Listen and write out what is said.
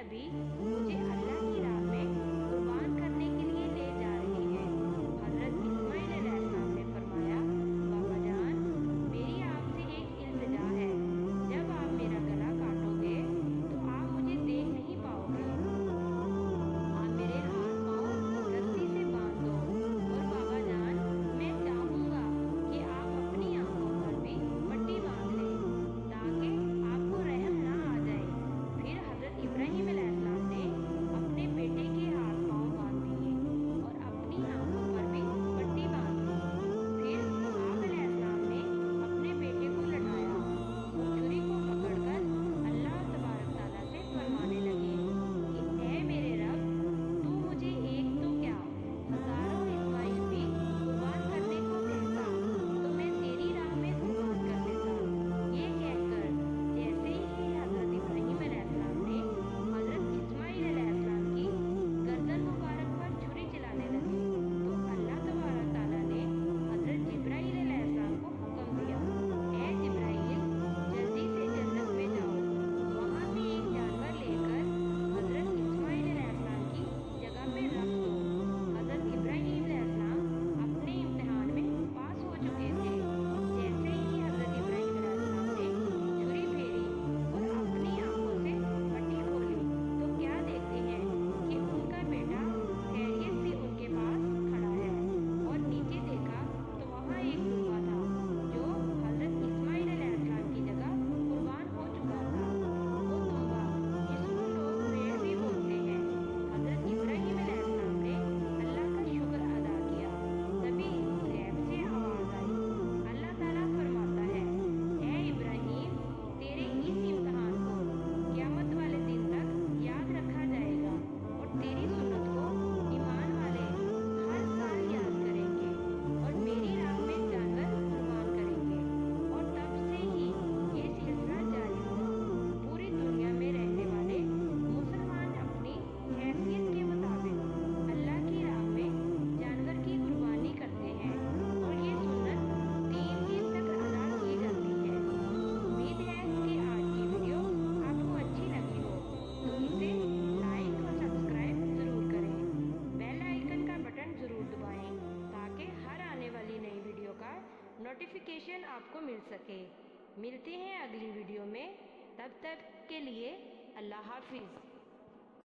نبی مجھے اللہ کی راہ میں قربان کرنے کے لیے لے جا رہے ہیں۔ حضرت اسماعیل علیہ السلام نے فرمایا، بابا جان، میری آپ سے ایک التجا ہے، جب آپ میرا گلا کاٹو گے تو آپ مجھے دیکھ نہیں پاؤ گے۔ آپ میرے ہاتھ پاؤں رسی سے باندھ دو، اور بابا جان، میں چاہوں گا کہ آپ اپنی آنکھوں پر بھی پٹی باندھ لیں تاکہ آپ کو رحم نہ آ جائے۔ پھر حضرت ابراہیم علیہ السلام نے اپنے بیٹے کے ہاتھ پاؤں باندھ دیے اور اپنی آنکھوں پر بھی پٹی باندھ لی۔ پھر آپ علیہ السلام نے اپنے بیٹے کو لٹایا اور چھری کو پکڑ کر اللہ تبارک تعالیٰ سے فرمانے لگے کہ اے میرے رب، تو مجھے ایک تو کیا ہزاروں اسماعیل بھی قربان کرنے کو کہتا تو میں تیری راہ میں قربان کر دیتا۔ یہ کہہ کر جیسے ہی حضرت ابراہیم علیہ السلام نے حضرت اسماعیل علیہ السلام کی گردن مبارک پر چھری چلانے لگے تو اللہ تبارک تعالیٰ نے حضرت جبرائیل علیہ السلام کو حکم دیا، اے جبرائیل، جلدی سے جنت میں جاؤ، وہاں سے ایک جانور لے کر حضرت اسماعیل علیہ السلام کی جگہ پہ رکھ دو۔ حضرت ابراہیم علیہ السلام اپنے امتحان میں پاس ہو چکے تھے۔ جیسے ہی حضرت ابراہیم علیہ السلام نے چھری پھیری اور اپنی آنکھوں سے پٹی کھولی تو کیا دیکھتے ہیں کہ ان کا بیٹا خیریت سے ان کے پاس کھڑا ہے، اور نیچے دیکھا تو وہاں ایک دمبا تھا جو حضرت اسماعیل علیہ السلام کی جگہ قربان ہو چکا تھا۔ وہ دمبا جس کو لوگ بھیڑ بھی بولتے ہیں۔ حضرت ابراہیم علیہ السلام نے اللہ کا شکر ادا کیا۔ تبھی غیب سے آواز آئی، اللہ تعالیٰ فرماتا ہے، اے ابراہیم، تیرے اس امتحان کو قیامت والے دن تک یاد رکھا جائے گا، اور تیری سنت کو ایمان والے ہر سال یاد کریں گے اور میری راہ میں جانور قربان کریں گے۔ اور تب سے ہی یہ سلسلہ جاری ہوا۔ پوری دنیا میں رہنے والے مسلمان اپنی حیثیت کے مطابق اللہ کی راہ میں جانور کی قربانی کرتے ہیں، اور یہ سنت 3 دن تک ادا کی جاتی ہے۔ امید ہے کہ آج کی ویڈیو آپ کو اچھی لگی ہو، تو اسے لائک اور سبسکرائب ضرور کریں۔ بیل آئیکن کا بٹن ضرور دبائیں تاکہ ہر آنے والی نئی ویڈیو کا نوٹیفیکیشن آپ کو مل سکے۔ ملتے ہیں اگلی ویڈیو میں، تب تک کے لیے اللہ حافظ۔